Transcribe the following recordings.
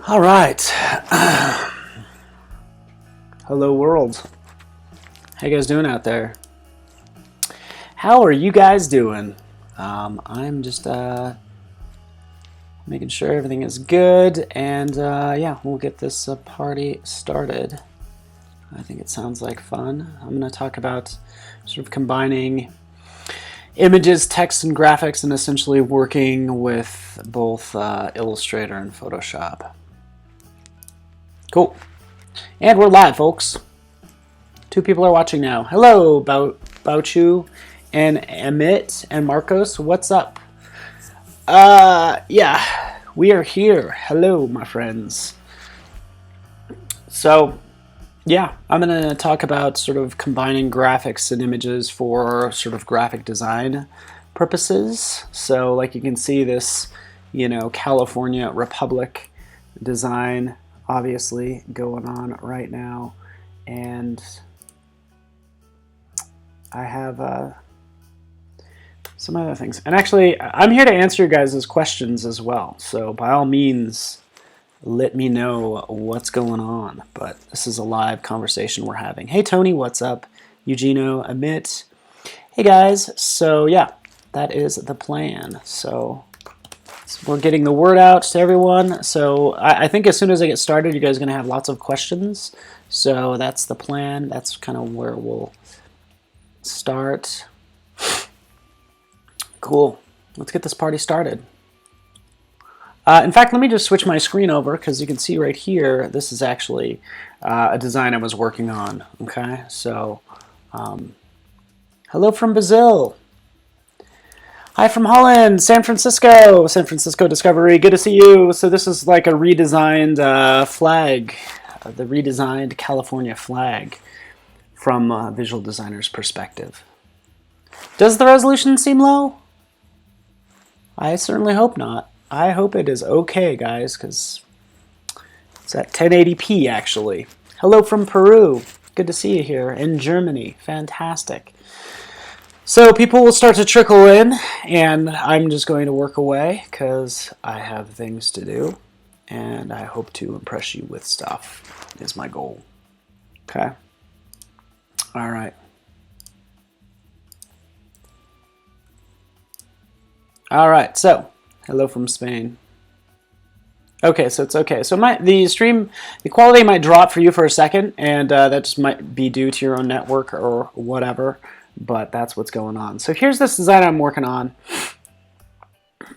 All right. Hello, world. How you guys doing out there? How are you guys doing? I'm just making sure everything is good, and yeah, we'll get this party started. I think it sounds like fun. I'm going to talk about sort of combining images, text, and graphics, and essentially working with both Illustrator and Photoshop. Cool. And we're live, folks. 2 people are watching now. Hello, Bauchu and Amit and Marcos. What's up? Yeah, we are here. Hello, my friends. So, yeah, I'm going to talk about sort of combining graphics and images for sort of graphic design purposes. So, like you can see this, California Republic design obviously going on right now, and I have some other things. And actually, I'm here to answer your guys' questions as well, so by all means, let me know what's going on. But this is a live conversation we're having. Hey Tony, what's up? Eugenio, Amit. Hey guys, so yeah, that is the plan. So we're getting the word out to everyone. So I think as soon as I get started, you guys are going to have lots of questions. So that's the plan. That's kind of where we'll start. Cool. Let's get this party started. In fact, let me just switch my screen over, because you can see right here, this is actually a design I was working on. Okay, so hello from Brazil. Hi from Holland, San Francisco Discovery, good to see you. So this is like a redesigned flag, the redesigned California flag from a visual designer's perspective. Does the resolution seem low? I certainly hope not. I hope it is okay, guys, because it's at 1080p actually. Hello from Peru, good to see you here, in Germany, fantastic. So people will start to trickle in, and I'm just going to work away because I have things to do, and I hope to impress you with stuff is my goal. Okay. All right. All right. So hello from Spain. Okay, so it's okay. So the quality might drop for you for a second, and that just might be due to your own network or whatever. But that's what's going on. So here's this design I'm working on.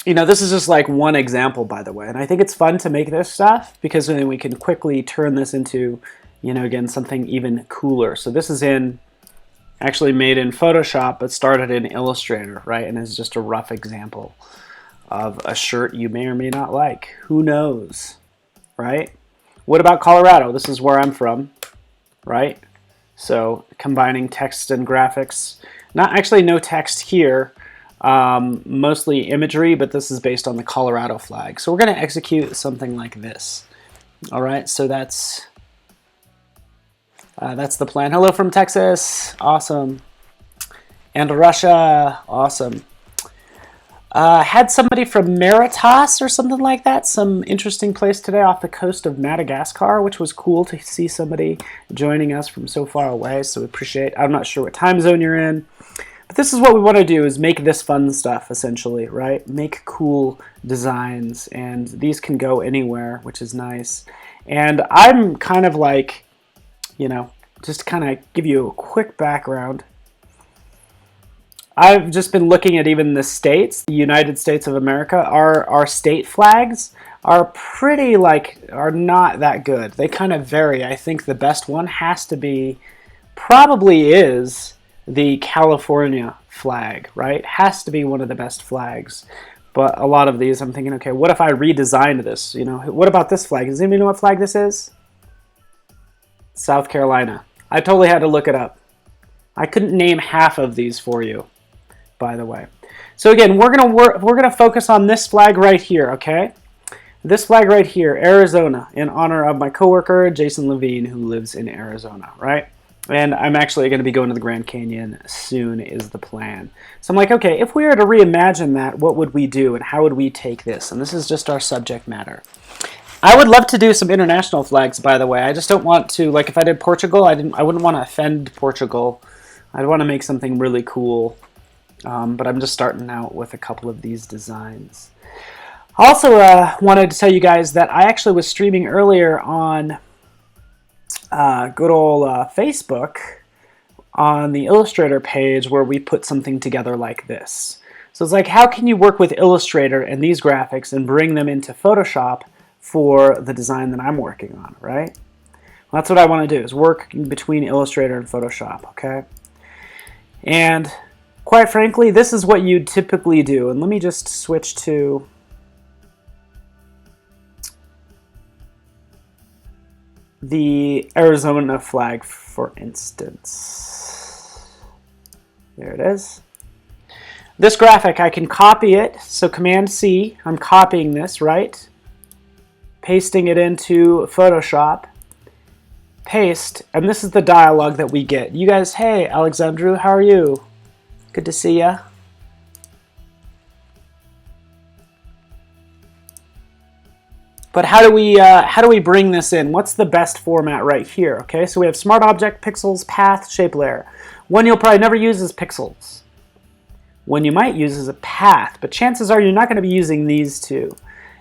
This is just like one example, by the way. And I think it's fun to make this stuff because then we can quickly turn this into, again, something even cooler. So this is actually made in Photoshop, but started in Illustrator, right? And it's just a rough example of a shirt you may or may not like. Who knows, right? What about Colorado? This is where I'm from, right? So combining text and graphics. No text here, mostly imagery, but this is based on the Colorado flag. So we're going to execute something like this. All right, so that's the plan. Hello from Texas, awesome. And Russia, awesome. Had somebody from Maritas or something like that, some interesting place today off the coast of Madagascar, which was cool to see somebody joining us from so far away, so we appreciate. I'm not sure what time zone you're in, but this is what we want to do, is make this fun stuff, essentially, right? Make cool designs, and these can go anywhere, which is nice. And I'm kind of like, just to kind of give you a quick background, I've just been looking at even the states, the United States of America. Our state flags are are not that good. They kind of vary. I think the best one probably is the California flag, right? Has to be one of the best flags. But a lot of these, I'm thinking, okay, what if I redesigned this? What about this flag? Does anybody know what flag this is? South Carolina. I totally had to look it up. I couldn't name half of these for you, by the way. So again, we're gonna focus on this flag right here, okay? This flag right here, Arizona, in honor of my coworker Jason Levine, who lives in Arizona, right? And I'm actually going to be going to the Grand Canyon soon is the plan. So I'm like, okay, if we were to reimagine that, what would we do and how would we take this? And this is just our subject matter. I would love to do some international flags, by the way. I just don't want to, like if I did Portugal, I wouldn't want to offend Portugal. I'd want to make something really cool. But I'm just starting out with a couple of these designs. Also wanted to tell you guys that I actually was streaming earlier on good old Facebook on the Illustrator page where we put something together like this. So it's like, how can you work with Illustrator and these graphics and bring them into Photoshop for the design that I'm working on, right? Well, that's what I want to do, is work between Illustrator and Photoshop, okay? And quite frankly, this is what you'd typically do. And let me just switch to the Arizona flag, for instance. There it is. This graphic, I can copy it. So Command C, I'm copying this, right? Pasting it into Photoshop. Paste, and this is the dialogue that we get. You guys, hey, Alexandru, how are you? Good to see ya. But how do we bring this in? What's the best format right here? Okay, so we have Smart Object, Pixels, Path, Shape Layer. One you'll probably never use is Pixels. One you might use is a Path, but chances are you're not going to be using these two.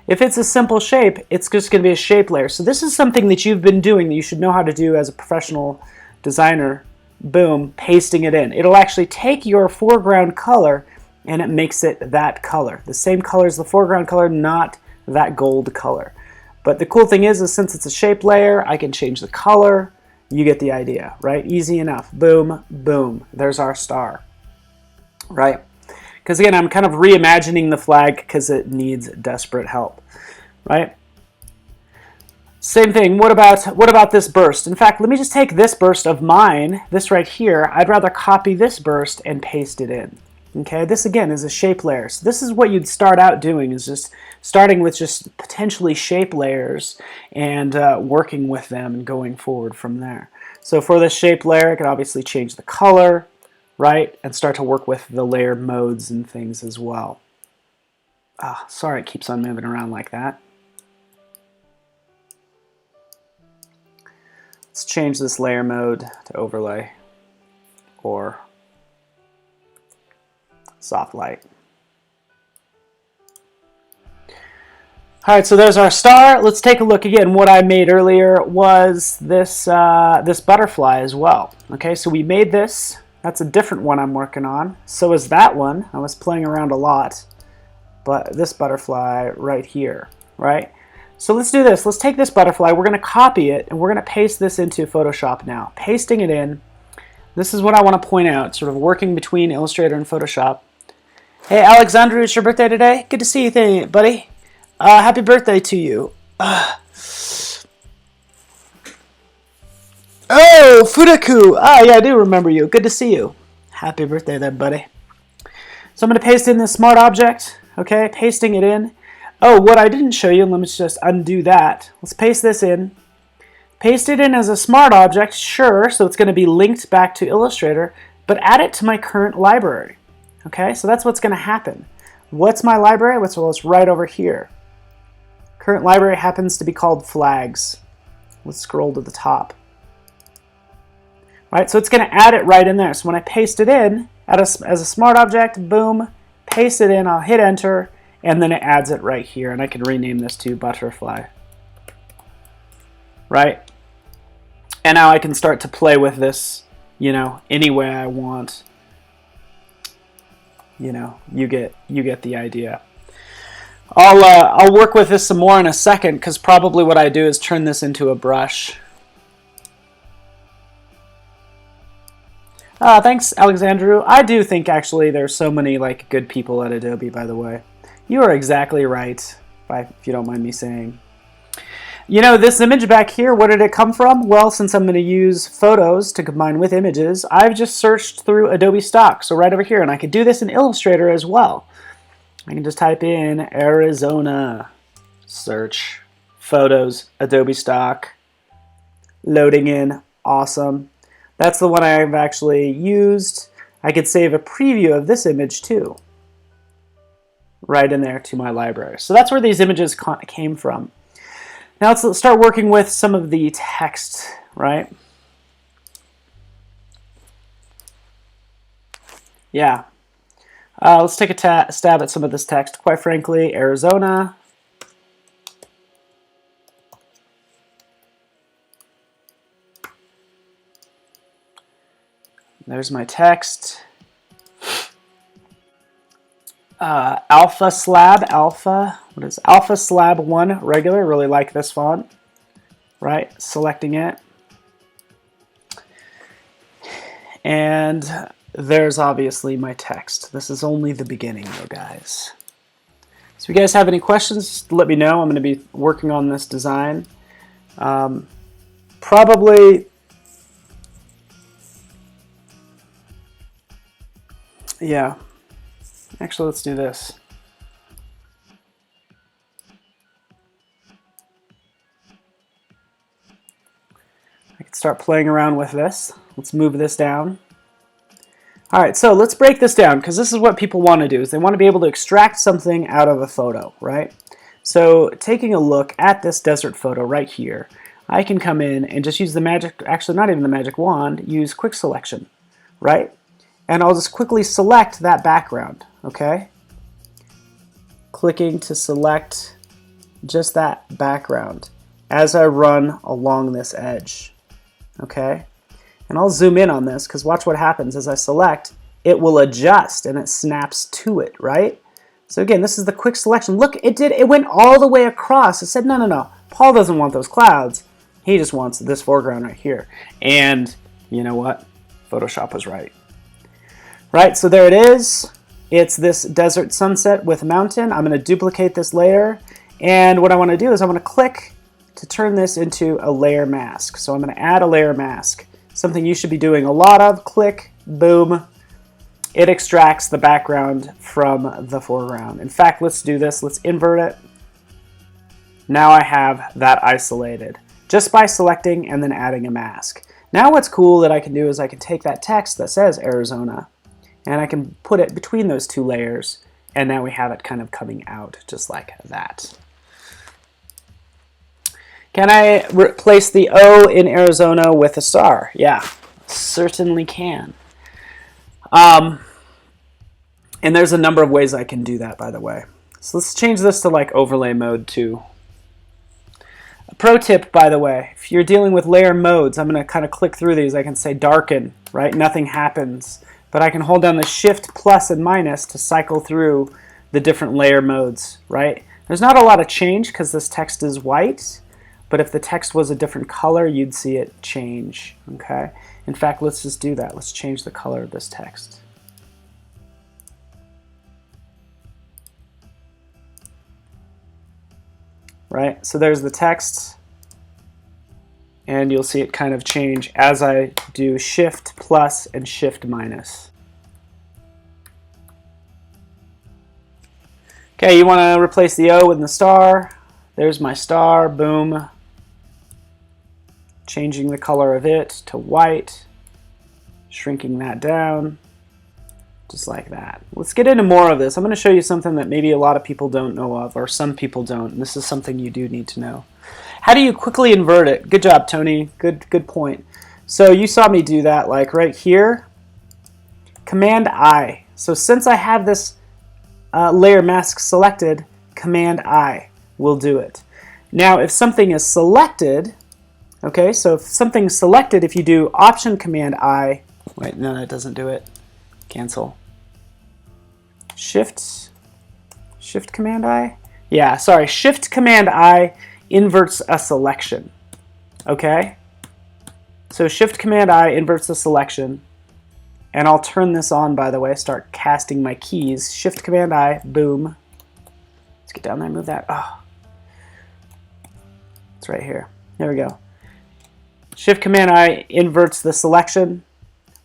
If it's a simple shape, it's just going to be a shape layer. So this is something that you've been doing that you should know how to do as a professional designer. Boom, pasting it in. It'll actually take your foreground color and it makes it that color. The same color as the foreground color, not that gold color. But the cool thing is since it's a shape layer, I can change the color. You get the idea, right? Easy enough. Boom, boom. There's our star, right? Because again, I'm kind of reimagining the flag because it needs desperate help, right? Same thing, what about this burst? In fact, let me just take this burst of mine, this right here. I'd rather copy this burst and paste it in. Okay, this again is a shape layer. So this is what you'd start out doing, is just starting with just potentially shape layers and working with them and going forward from there. So for this shape layer, I can obviously change the color, right, and start to work with the layer modes and things as well. Sorry, it keeps on moving around like that. Let's change this layer mode to overlay or soft light. All right, so there's our star. Let's take a look again. What I made earlier was this this butterfly as well. Okay, so we made this. That's a different one I'm working on. So is that one. I was playing around a lot, but this butterfly right here, right? So let's do this. Let's take this butterfly. We're going to copy it, and we're going to paste this into Photoshop now. Pasting it in. This is what I want to point out, sort of working between Illustrator and Photoshop. Hey, Alexandru, it's your birthday today? Good to see you, buddy. Happy birthday to you. Oh, Fudaku. Yeah, I do remember you. Good to see you. Happy birthday there, buddy. So I'm going to paste in this smart object. Okay, pasting it in. Oh, what I didn't show you, let me just undo that. Let's paste this in. Paste it in as a smart object, sure, so it's going to be linked back to Illustrator, but add it to my current library. Okay, so that's what's going to happen. What's my library? Well, it's right over here. Current library happens to be called flags. Let's scroll to the top. All right, so it's going to add it right in there. So when I paste it in as a smart object, boom, paste it in, I'll hit enter, and then it adds it right here, and I can rename this to butterfly. Right? And now I can start to play with this, you know, any way I want. You know, you get the idea. I'll work with this some more in a second, because probably what I do is turn this into a brush. Thanks, Alexandru. I do think actually there's so many like good people at Adobe, by the way. You are exactly right, if you don't mind me saying. You know, this image back here, where did it come from? Well, since I'm going to use photos to combine with images, I've just searched through Adobe Stock, so right over here, and I could do this in Illustrator as well. I can just type in Arizona, search, photos, Adobe Stock, loading in, awesome. That's the one I've actually used. I could save a preview of this image too, right in there to my library. So that's where these images came from. Now let's start working with some of the text, right? Yeah. Let's take a stab at some of this text. Quite frankly, Arizona. There's my text. Alpha Slab, what is Alpha Slab 1 regular? Really like this font, right? Selecting it. And there's obviously my text. This is only the beginning though, guys. So if you guys have any questions, let me know. I'm going to be working on this design. Probably, yeah. Actually, let's do this. I can start playing around with this. Let's move this down. All right, so let's break this down because this is what people want to do. Is they want to be able to extract something out of a photo, right? So taking a look at this desert photo right here, I can come in and just use the magic, actually not even the magic wand, use quick selection, right? And I'll just quickly select that background, okay? Clicking to select just that background as I run along this edge, okay? And I'll zoom in on this because watch what happens as I select. It will adjust and it snaps to it, right? So again, this is the quick selection. Look, it went all the way across. It said, no, no, no. Paul doesn't want those clouds. He just wants this foreground right here. And you know what? Photoshop was right. Right, so there it is. It's this desert sunset with mountain. I'm going to duplicate this layer. And what I want to do is I want to click to turn this into a layer mask. So I'm going to add a layer mask. Something you should be doing a lot of. Click, boom. It extracts the background from the foreground. In fact, let's do this. Let's invert it. Now I have that isolated just by selecting and then adding a mask. Now what's cool that I can do is I can take that text that says Arizona and I can put it between those two layers, and now we have it kind of coming out just like that. Can I replace the O in Arizona with a star? Yeah, certainly can. And there's a number of ways I can do that, by the way. So let's change this to like overlay mode too. A pro tip, by the way, if you're dealing with layer modes, I'm going to kind of click through these. I can say darken, right? Nothing happens. But I can hold down the shift plus and minus to cycle through the different layer modes, right? There's not a lot of change because this text is white. But if the text was a different color, you'd see it change, okay? In fact, let's just do that. Let's change the color of this text. Right, so there's the text, and you'll see it kind of change as I do shift plus and shift minus. Okay, you want to replace the O with the star. There's my star, boom. Changing the color of it to white, shrinking that down, just like that. Let's get into more of this. I'm going to show you something that maybe a lot of people don't know of, or some people don't, and this is something you do need to know. How do you quickly invert it? Good job, Tony. Good point. So you saw me do that, like right here, Command I. So since I have this layer mask selected, Command I will do it. Now, if something is selected, okay, so if something's selected, if you do Option Command I, wait, no, that doesn't do it. Cancel. Shift Command I? Yeah, sorry, Shift Command I inverts a selection, okay? So Shift Command I inverts the selection, and I'll turn this on, by the way, start casting my keys. Shift Command I, boom. Let's get down there and move that. Oh. It's right here. There we go. Shift Command I inverts the selection,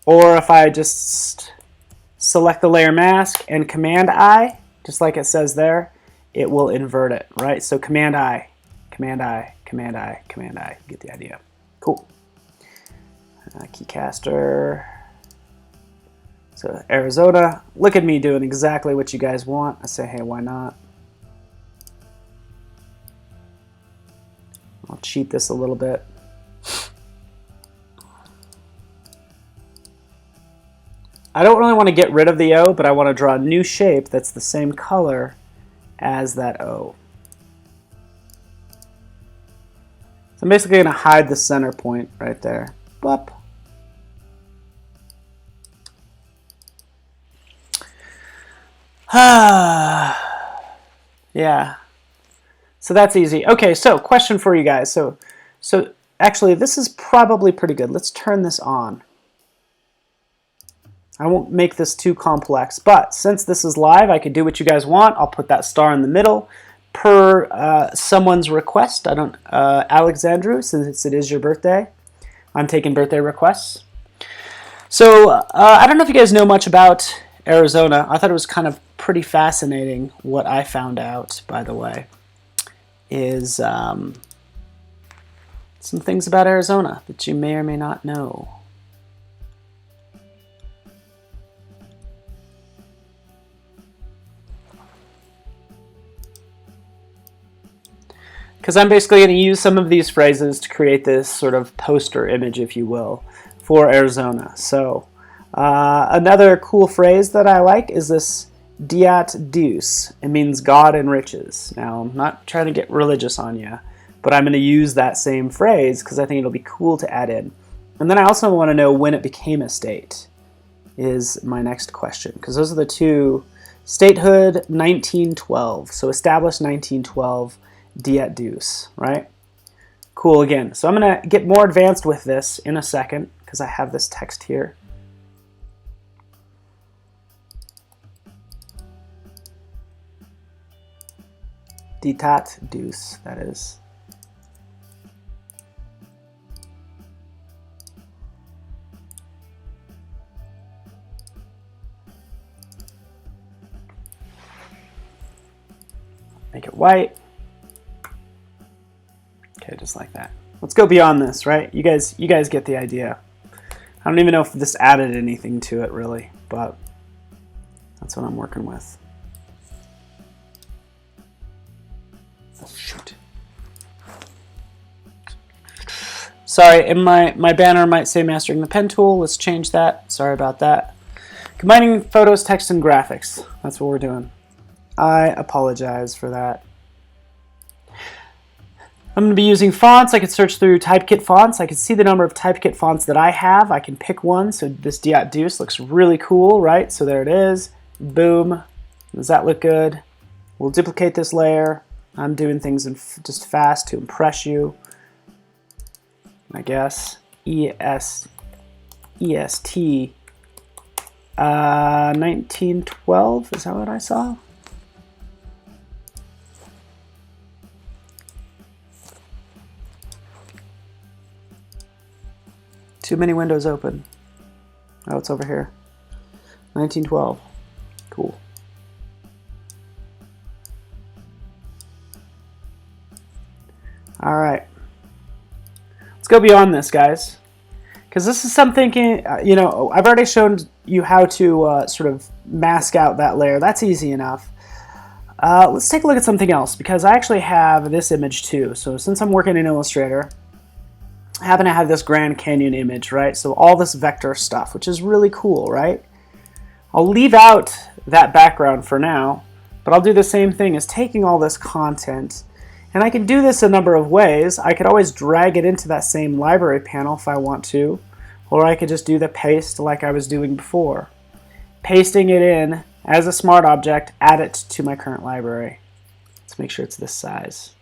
or if I just select the layer mask and Command I, just like it says there, it will invert it, right? So Command I, Command I, Command I, Command I. You get the idea. Cool. Keycaster. So Arizona. Look at me doing exactly what you guys want. I say, hey, why not? I'll cheat this a little bit. I don't really want to get rid of the O, but I want to draw a new shape that's the same color as that O. So I'm basically going to hide the center point right there. Boop. Yeah. So that's easy. Okay, so question for you guys. So actually, this is probably pretty good. Let's turn this on. I won't make this too complex, but since this is live, I can do what you guys want. I'll put that star in the middle per someone's request. I don't, Alexandru, since it is your birthday, I'm taking birthday requests. So I don't know if you guys know much about Arizona. I thought it was kind of pretty fascinating. What I found out, by the way, is some things about Arizona that you may or may not know. Because I'm basically going to use some of these phrases to create this sort of poster image, if you will, for Arizona. So another cool phrase that I like is this Diat Deus. It means God enriches. Now, I'm not trying to get religious on you, but I'm going to use that same phrase because I think it'll be cool to add in. And then I also want to know when it became a state is my next question, because those are the two. Statehood, 1912. So established 1912. Diat Deus, right? Cool again. So I'm going to get more advanced with this in a second because I have this text here. Diat Deus, that is. Make it white. Okay, just like that. Let's go beyond this, right? You guys get the idea. I don't even know if this added anything to it really, but that's what I'm working with. Oh, shoot. Sorry, and my banner might say mastering the pen tool. Let's change that. Sorry about that. Combining photos, text, and graphics. That's what we're doing. I apologize for that. I'm going to be using fonts. I can search through Typekit fonts. I can see the number of Typekit fonts that I have. I can pick one. So this Diat Deus looks really cool, right? So there it is. Boom. Does that look good? We'll duplicate this layer. I'm doing things in just fast to impress you, I guess. EST 1912. Is that what I saw? Too many windows open. Oh, it's over here. 1912. Cool. All right. Let's go beyond this, guys. Because this is something, you know, I've already shown you how to sort of mask out that layer. That's easy enough. Let's take a look at something else, because I actually have this image too. So since I'm working in Illustrator, I happen to have this Grand Canyon image, right? So all this vector stuff, which is really cool, right? I'll leave out that background for now, but I'll do the same thing as taking all this content, and I can do this a number of ways. I could always drag it into that same library panel if I want to, or I could just do the paste like I was doing before. Pasting it in as a smart object, add it to my current library. Let's make sure it's this size.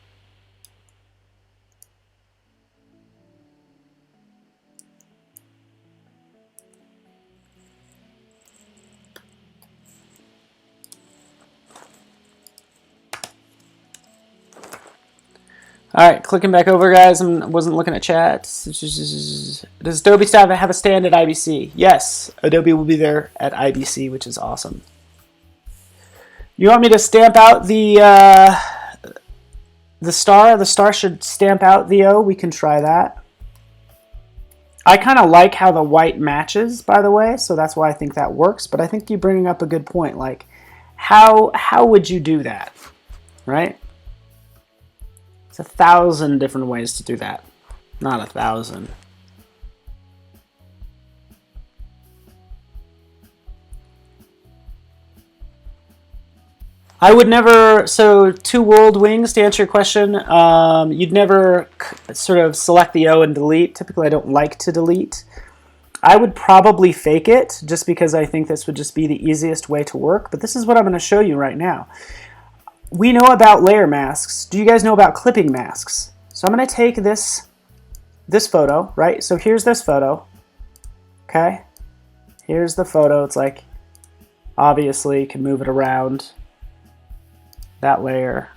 All right, clicking back over, guys. I wasn't looking at chat. Does Adobe staff have a stand at IBC? Yes, Adobe will be there at IBC, which is awesome. You want me to stamp out the star? The star should stamp out the O. We can try that. I kind of like how the white matches, by the way, so that's why I think that works. But I think you're bringing up a good point. Like, how would you do that, right? It's 1,000 different ways to do that. Not 1,000. I would never, so two world wings, to answer your question, you'd never sort of select the O and delete. Typically, I don't like to delete. I would probably fake it, just because I think this would just be the easiest way to work. But this is what I'm going to show you right now. We know about layer masks. Do you guys know about clipping masks? So I'm going to take this photo, right? So here's this photo, okay? Here's the photo. It's like, obviously, you can move it around. That layer,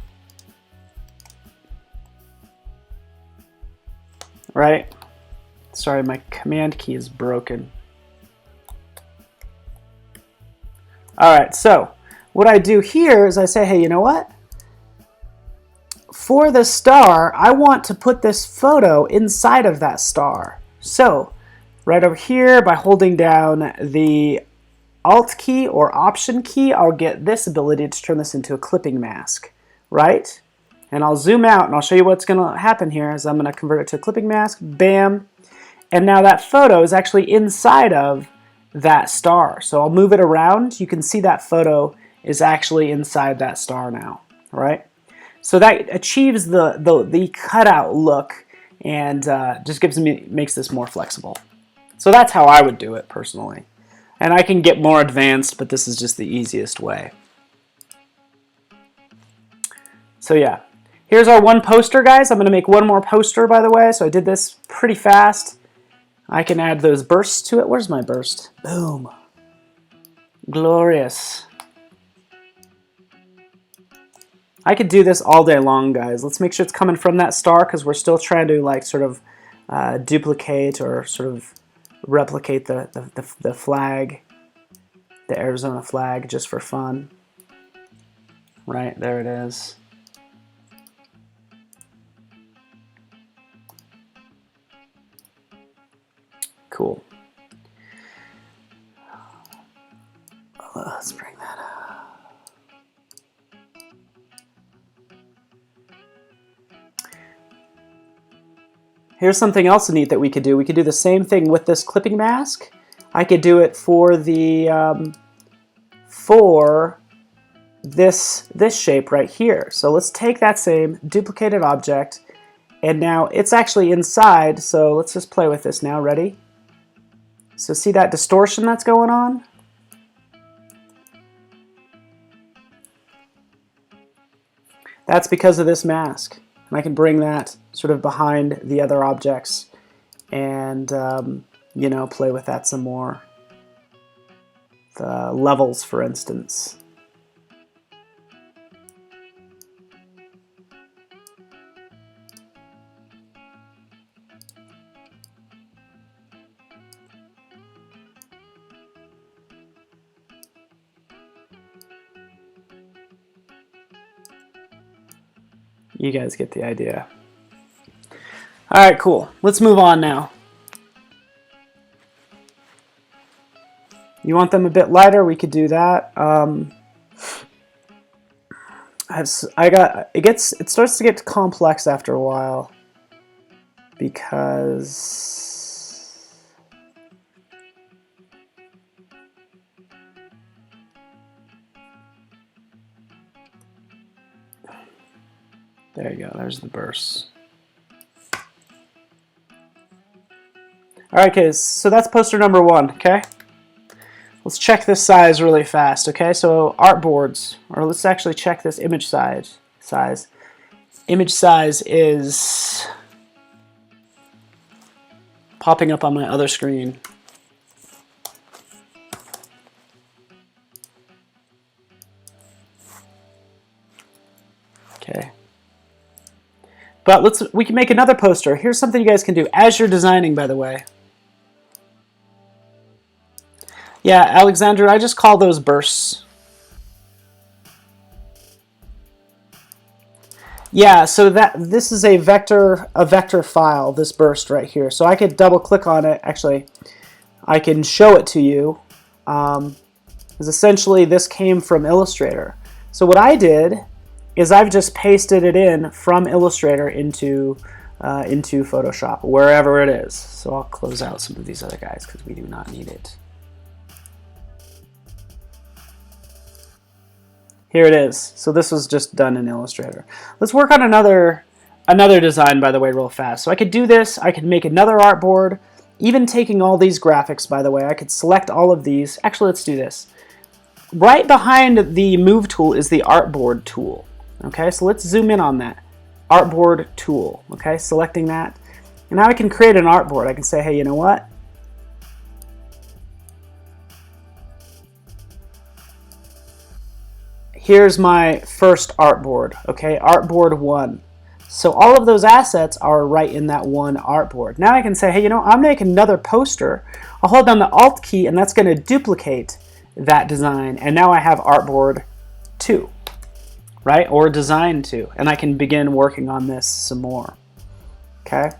right? Sorry, my command key is broken. All right, so what I do here is I say, hey, you know what? For the star, I want to put this photo inside of that star. So right over here, by holding down the Alt key or Option key, I'll get this ability to turn this into a clipping mask, right? And I'll zoom out and I'll show you what's going to happen here as I'm going to convert it to a clipping mask. Bam. And now that photo is actually inside of that star. So I'll move it around. You can see that photo is actually inside that star now, right? So that achieves the cutout look and just makes this more flexible. So that's how I would do it personally. And I can get more advanced, but this is just the easiest way. So yeah, here's our one poster, guys. I'm going to make one more poster, by the way. So I did this pretty fast. I can add those bursts to it. Where's my burst? Boom. Glorious. I could do this all day long, guys. Let's make sure it's coming from that star because we're still trying to like sort of duplicate or sort of replicate the flag, the Arizona flag, just for fun. Right, there it is. Cool. Let's bring that up. Here's something else neat that we could do. We could do the same thing with this clipping mask. I could do it for the this shape right here. So let's take that same duplicated object, and now it's actually inside. So let's just play with this now. Ready? So see that distortion that's going on? That's because of this mask. And I can bring that sort of behind the other objects and, you know, play with that some more. The levels, for instance. You guys get the idea. All right, cool. Let's move on now. You want them a bit lighter? We could do that. It starts to get complex after a while because there you go. There's the bursts. All right, guys. So that's poster number 1. Okay. Let's check this size really fast. Okay. So artboards, or let's actually check this image size. Image size is popping up on my other screen. Okay. But we can make another poster. Here's something you guys can do as you're designing, by the way. Yeah, Alexander, I just call those bursts. Yeah, so this is a vector file, this burst right here. So I could double click on it. Actually, I can show it to you. Because essentially this came from Illustrator. So what I did is I've just pasted it in from Illustrator into Photoshop, wherever it is. So I'll close out some of these other guys because we do not need it. Here it is. So this was just done in Illustrator. Let's work on another design, by the way, real fast. So I could do this. I could make another artboard. Even taking all these graphics, by the way, I could select all of these. Actually, let's do this. Right behind the Move tool is the Artboard tool. Okay, so let's zoom in on that. Artboard tool. Okay, selecting that. And now I can create an artboard. I can say, hey, you know what? Here's my first artboard. Okay, Artboard 1. So all of those assets are right in that one artboard. Now I can say, hey, you know, I'm making another poster. I'll hold down the Alt key, and that's going to duplicate that design. And now I have Artboard 2, right? Or Design 2. And I can begin working on this some more. Okay?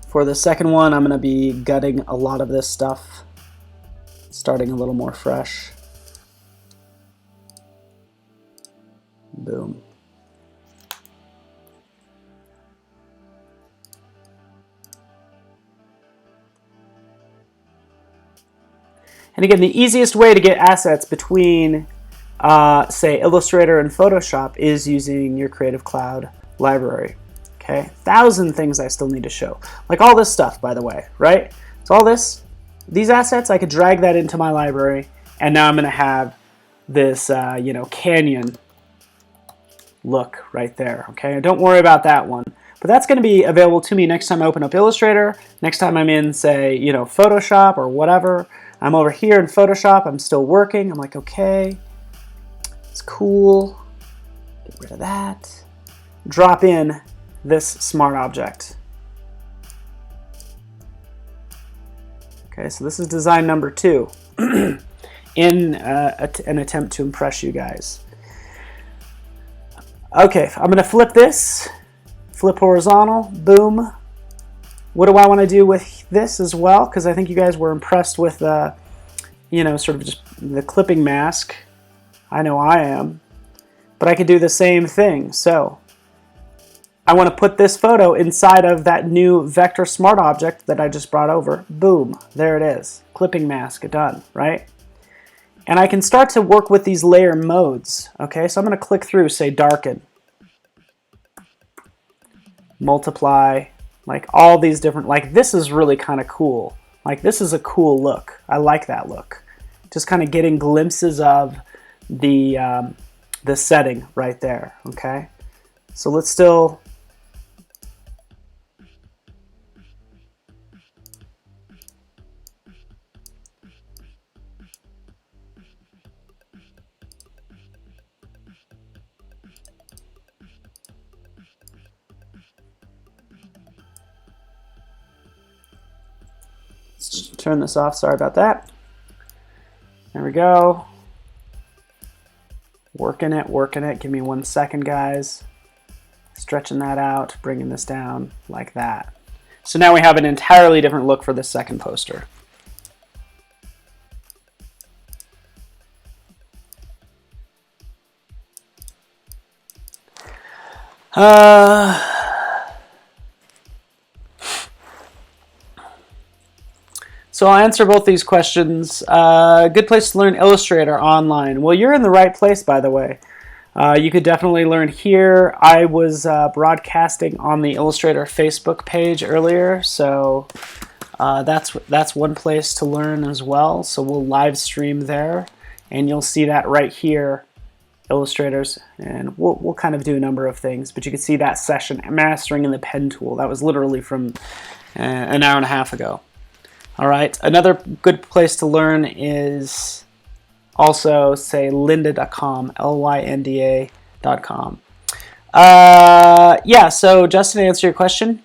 For the second one, I'm going to be gutting a lot of this stuff, starting a little more fresh. Boom. And again, the easiest way to get assets between, say, Illustrator and Photoshop is using your Creative Cloud library. Okay, 1,000 things I still need to show. Like all this stuff, by the way, right? So all these assets, I could drag that into my library, and now I'm going to have this, you know, canyon look right there. Okay, don't worry about that one. But that's going to be available to me next time I open up Illustrator, next time I'm in, say, you know, Photoshop or whatever. I'm over here in Photoshop, I'm still working. I'm like, okay, it's cool. Get rid of that. Drop in this smart object. Okay, so this is design number 2 in an attempt to impress you guys. Okay, I'm going to flip this. Flip horizontal, boom. What do I want to do with this as well? Because I think you guys were impressed with, you know, sort of just the clipping mask. I know I am. But I could do the same thing. So I want to put this photo inside of that new vector smart object that I just brought over. Boom, there it is. Clipping mask, done, right? And I can start to work with these layer modes. Okay, so I'm going to click through, say darken, multiply, like all these different, like this is really kind of cool. Like this is a cool look. I like that look. Just kind of getting glimpses of the setting right there. Okay, so let's still. Let's turn this off, sorry about that. There we go. Working it. Give me 1 second, guys. Stretching that out, bringing this down like that. So now we have an entirely different look for this second poster. So I'll answer both these questions. Good place to learn Illustrator online. Well, you're in the right place, by the way. You could definitely learn here. I was broadcasting on the Illustrator Facebook page earlier, so that's one place to learn as well. So we'll live stream there, and you'll see that right here, Illustrators, and we'll kind of do a number of things. But you can see that session, Mastering in the Pen tool. That was literally from an hour and a half ago. All right, another good place to learn is also, say, lynda.com, lynda.com. Yeah, so Justin, to answer your question,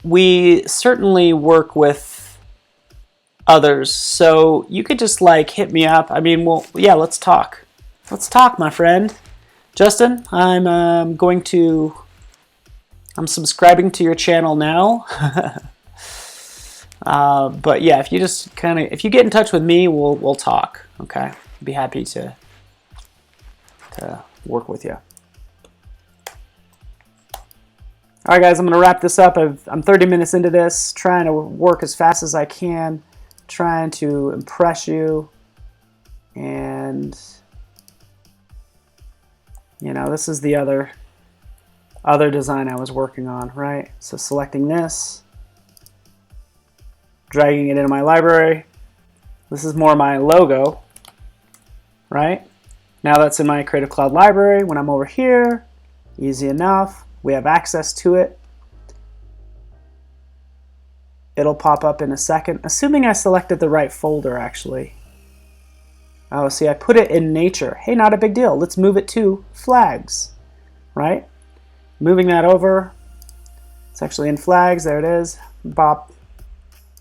we certainly work with others, so you could just like hit me up. I mean, well, yeah, let's talk. Let's talk, my friend. Justin, I'm subscribing to your channel now. But yeah, if you get in touch with me, we'll talk. Okay, be happy to work with you. All right, guys, I'm going to wrap this up. I'm 30 minutes into this, trying to work as fast as I can, trying to impress you. And, you know, this is the other design I was working on, right? So selecting this, dragging it into my library. This is more my logo, right? Now that's in my Creative Cloud library. When I'm over here, easy enough. We have access to it. It'll pop up in a second, assuming I selected the right folder, actually. Oh, see, I put it in nature. Hey, not a big deal. Let's move it to flags, right? Moving that over. It's actually in flags. There it is. Bop.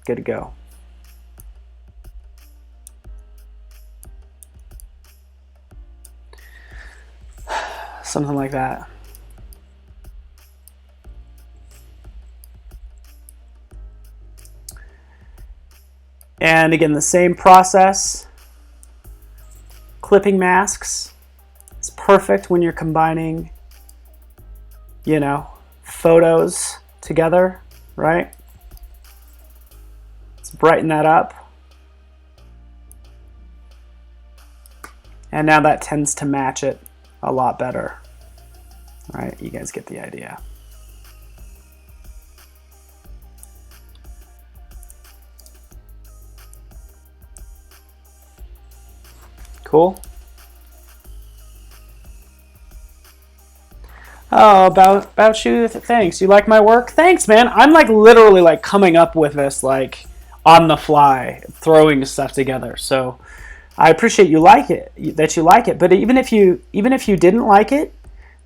Good to go. Something like that. And again, the same process. Clipping masks. It's perfect when you're combining, you know, photos together, right? Let's brighten that up. And now that tends to match it a lot better, right? You guys get the idea. Cool. Oh, about you. Thanks. You like my work? Thanks, man. I'm like literally like coming up with this like on the fly, throwing stuff together. So I appreciate you like it, that you like it. But even if you didn't like it,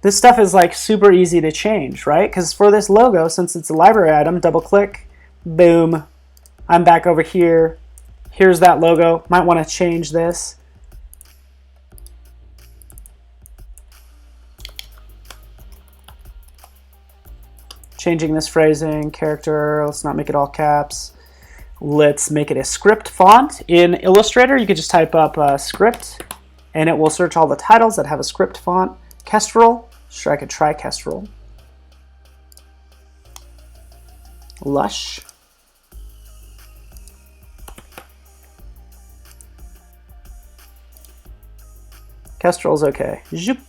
this stuff is like super easy to change, right? Because for this logo, since it's a library item, double click, boom. I'm back over here. Here's that logo. Might want to change this. Changing this phrasing, character, let's not make it all caps. Let's make it a script font. In Illustrator, you could just type up script, and it will search all the titles that have a script font. Kestrel, sure, I could try Kestrel. Lush. Kestrel's okay. Zoop.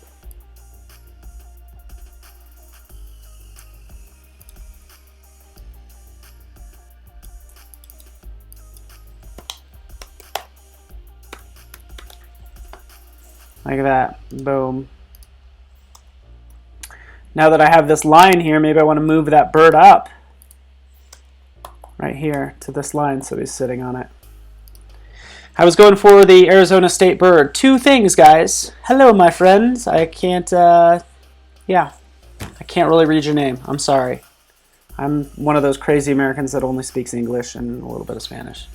Like that, boom. Now that I have this line here, maybe I want to move that bird up right here to this line so he's sitting on it. I was going for the Arizona State bird. Two things, guys. Hello, my friends. I can't, yeah, I can't really read your name. I'm sorry. I'm one of those crazy Americans that only speaks English and a little bit of Spanish.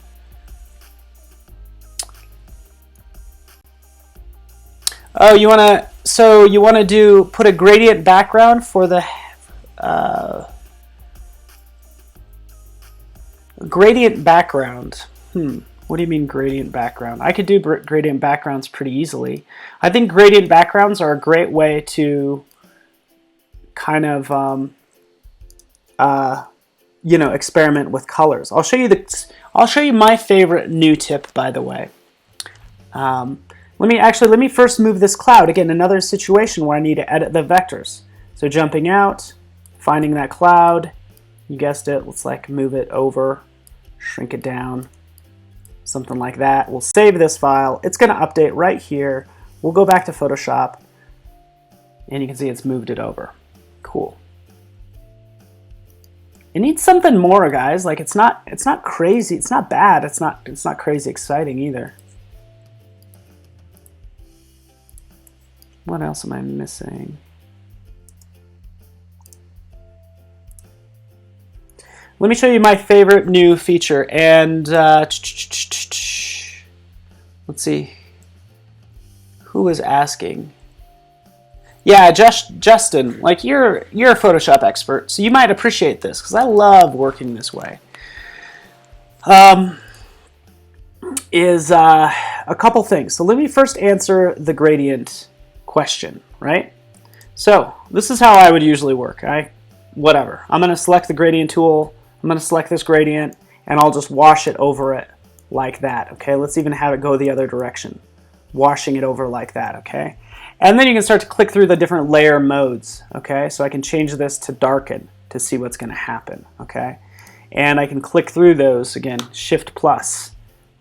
Oh, you wanna put a gradient background for the gradient background. What do you mean gradient background? I could do gradient backgrounds pretty easily. I think gradient backgrounds are a great way to kind of you know, experiment with colors. I'll show you my favorite new tip, by the way. Let me first move this cloud. Again, another situation where I need to edit the vectors. So jumping out, finding that cloud, you guessed it, let's like move it over, shrink it down, something like that. We'll save this file. It's going to update right here. We'll go back to Photoshop, and you can see it's moved it over. Cool. It needs something more, guys. Like it's not crazy. It's not bad. It's not crazy exciting either. What else am I missing? Let me show you my favorite new feature. And let's see. Who is asking? Yeah, Justin. Like you're a Photoshop expert, so you might appreciate this because I love working this way. a couple things. So let me first answer the gradient question, right? So this is how I would usually work. Whatever. I'm going to select the gradient tool. I'm going to select this gradient, and I'll just wash it over it like that, okay? Let's even have it go the other direction, washing it over like that, okay? And then you can start to click through the different layer modes, okay? So I can change this to darken to see what's going to happen, okay? And I can click through those, again, Shift plus,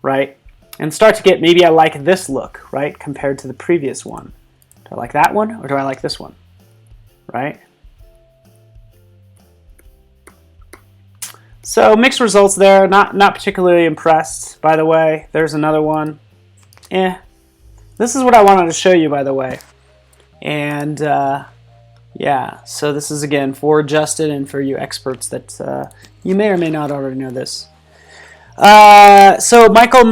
right? And start to get, maybe I like this look, right, compared to the previous one. Do I like that one, or do I like this one, right? So mixed results there, not particularly impressed, by the way. There's another one. This is what I wanted to show you, by the way. And yeah, so this is, again, for Justin and for you experts that you may or may not already know this. So Michael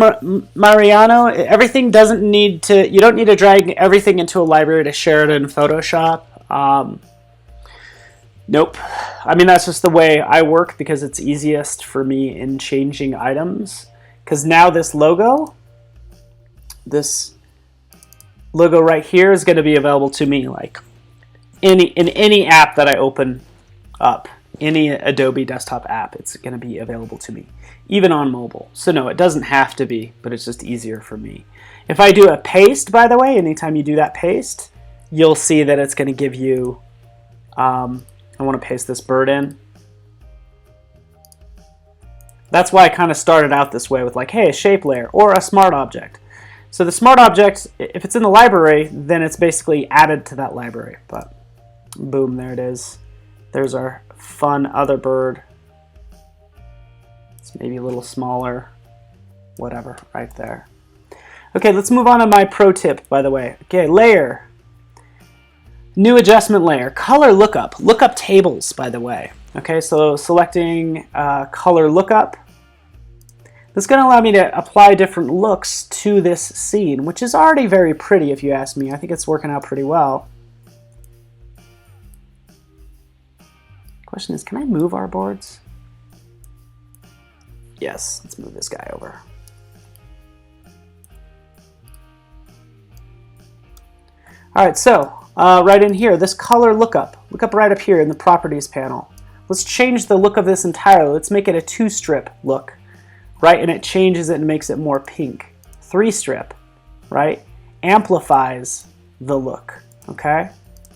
Mariano, everything doesn't need to, you don't need to drag everything into a library to share it in Photoshop. Nope. I mean, that's just the way I work because it's easiest for me in changing items. Because now this logo right here is going to be available to me like in any app that I open up, any Adobe desktop app, it's going to be available to me, even on mobile. So no, it doesn't have to be, but it's just easier for me. If I do a paste, by the way, anytime you do that paste, you'll see that it's going to give you, I want to paste this bird in. That's why I kind of started out this way with like, hey, a shape layer or a smart object. So the smart object, if it's in the library, then it's basically added to that library. But boom, there it is. There's our fun other bird. It's maybe a little smaller, whatever, right there. Okay, let's move on to my pro tip, by the way. Okay, layer. New adjustment layer, color lookup tables, by the way. Okay, so selecting color lookup. This is going to allow me to apply different looks to this scene, which is already very pretty if you ask me. I think it's working out pretty well. Question is, can I move our boards? Yes, let's move this guy over. All right, so right in here, this color lookup right up here in the properties panel. Let's change the look of this entirely. Let's make it a 2-strip look, right? And it changes it and makes it more pink. 3-strip, right? Amplifies the look, okay?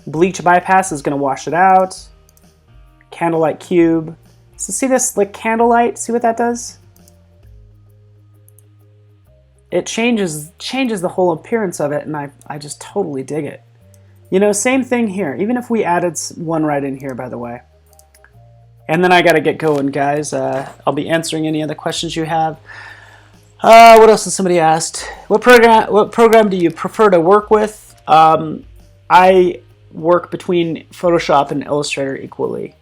Bleach bypass is gonna wash it out. Candlelight cube. So see this, like candlelight, see what that does? It changes the whole appearance of it, and I just totally dig it. You know, same thing here, even if we added one right in here, by the way. And then I gotta get going, guys. I'll be answering any other questions you have. What else has somebody asked? What program do you prefer to work with? I work between Photoshop and Illustrator equally.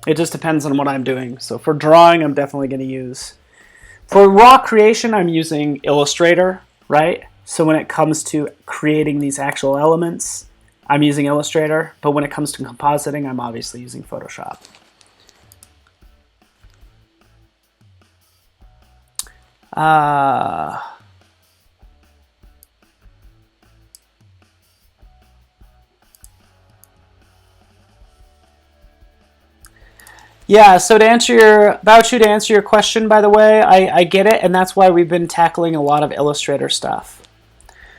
It just depends on what I'm doing. So for drawing, I'm definitely gonna use. For raw creation, I'm using Illustrator, right? So when it comes to creating these actual elements, I'm using Illustrator. But when it comes to compositing, I'm obviously using Photoshop. Yeah, so to answer your question, by the way, I get it, and that's why we've been tackling a lot of Illustrator stuff.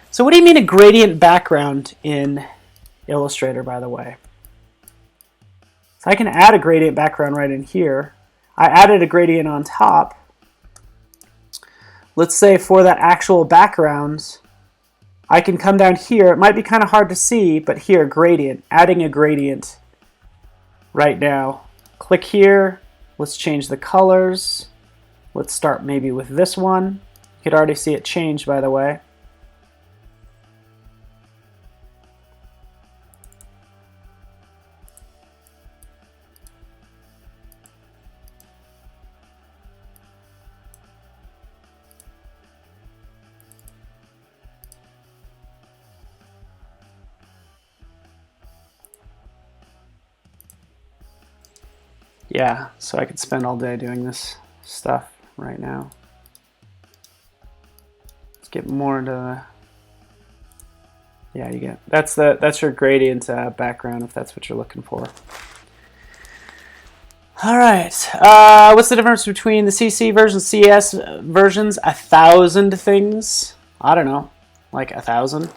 So what do you mean a gradient background in Illustrator, by the way? So I can add a gradient background right in here. I added a gradient on top. Let's say for that actual background, I can come down here. It might be kind of hard to see, but here, gradient, adding a gradient right now. Click here, let's change the colors. Let's start maybe with this one. You could already see it change, by the way. Yeah, so I could spend all day doing this stuff right now. Let's get more into. Yeah, you get that's your gradient background if that's what you're looking for. All right. What's the difference between the CC version, CS versions? 1,000 things. I don't know, like 1,000.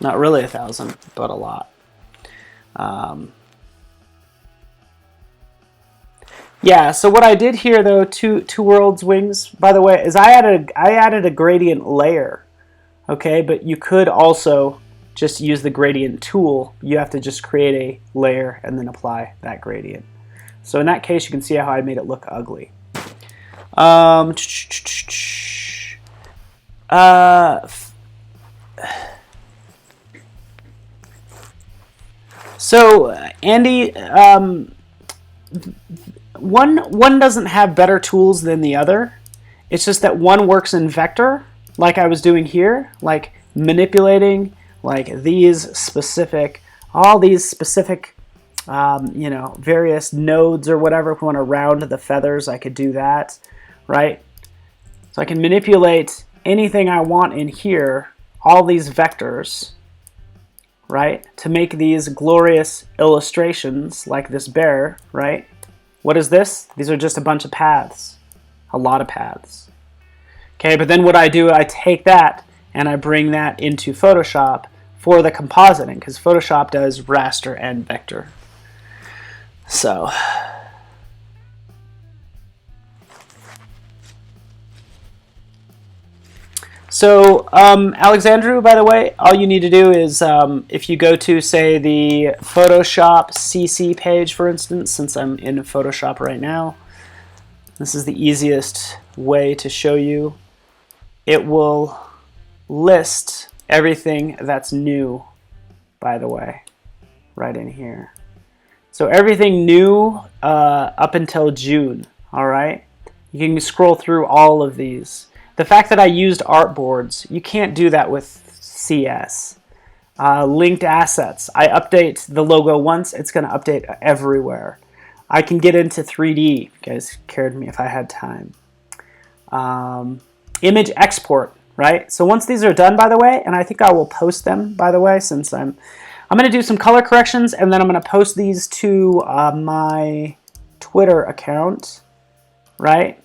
Not really 1,000, but a lot. Yeah. So what I did here, though, two worlds wings. By the way, is I added a gradient layer. Okay, but you could also just use the gradient tool. You have to just create a layer and then apply that gradient. So in that case, you can see how I made it look ugly. So Andy, one doesn't have better tools than the other. It's just that one works in vector, like I was doing here, like manipulating like all these specific various nodes or whatever. If we want to round the feathers, I could do that, right? So I can manipulate anything I want in here, all these vectors, right, to make these glorious illustrations like this bear, right? What is this? These are just a bunch of paths, a lot of paths. Okay, but then what I do, I take that and I bring that into Photoshop for the compositing, because Photoshop does raster and vector. So Alexandru, by the way, all you need to do is if you go to, say, the Photoshop CC page, for instance, since I'm in Photoshop right now, this is the easiest way to show you. It will list everything that's new, by the way, right in here. So everything new up until June, all right? You can scroll through all of these. The fact that I used artboards, you can't do that with CS. Linked assets, I update the logo once, it's going to update everywhere. I can get into 3D. You guys cared me if I had time. Image export, right? So once these are done, by the way, and I think I will post them, by the way, since I'm going to do some color corrections, and then I'm going to post these to my Twitter account, right?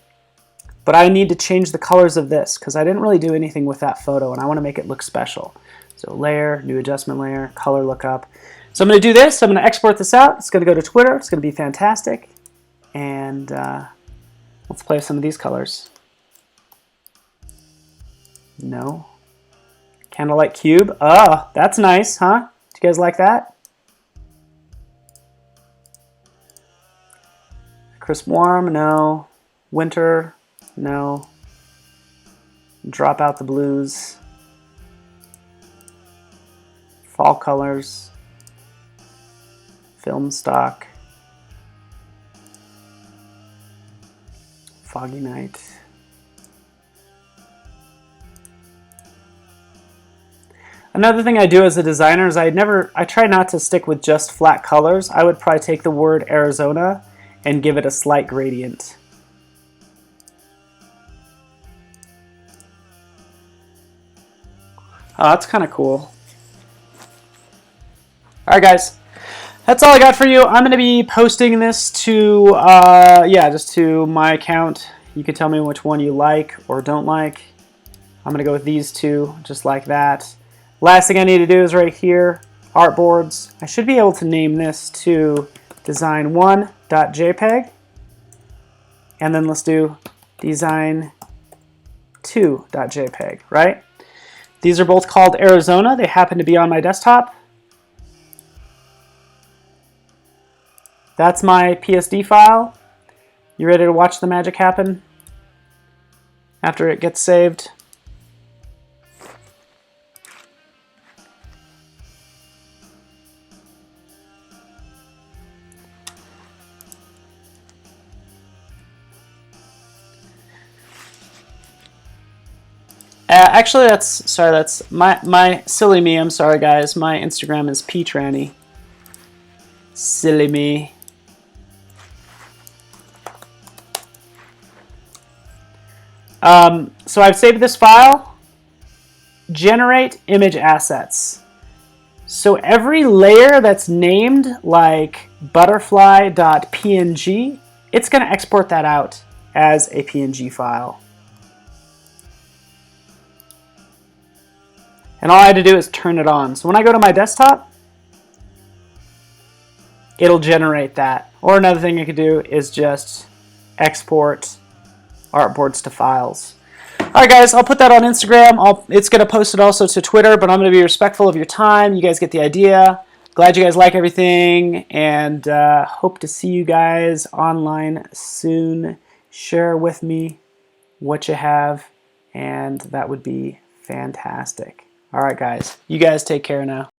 But I need to change the colors of this because I didn't really do anything with that photo, and I want to make it look special. So layer, new adjustment layer, color lookup. So I'm going to do this. I'm going to export this out. It's going to go to Twitter. It's going to be fantastic. And let's play with some of these colors. No. Candlelight cube. Oh, that's nice, huh? Do you guys like that? Crisp warm, no. Winter, no. Drop out the blues. Fall colors. Film stock. Foggy night. Another thing I do as a designer is I try not to stick with just flat colors. I would probably take the word Arizona and give it a slight gradient. Oh, that's kind of cool. All right, guys. That's all I got for you. I'm going to be posting this to, just to my account. You can tell me which one you like or don't like. I'm going to go with these two, just like that. Last thing I need to do is right here, artboards. I should be able to name this to design1.jpg. And then let's do design2.jpg, right? These are both called Arizona. They happen to be on my desktop. That's my PSD file. You ready to watch the magic happen after it gets saved? Actually, that's my silly me. I'm sorry, guys. My Instagram is ptranny. Silly me. So I've saved this file. generate image assets. So every layer that's named like butterfly.png, it's going to export that out as a PNG file. And all I had to do is turn it on. So when I go to my desktop, it'll generate that. Or another thing I could do is just export artboards to files. All right, guys, I'll put that on Instagram. It's going to post it also to Twitter, but I'm going to be respectful of your time. You guys get the idea. Glad you guys like everything, and hope to see you guys online soon. Share with me what you have, and that would be fantastic. All right, guys. You guys take care now.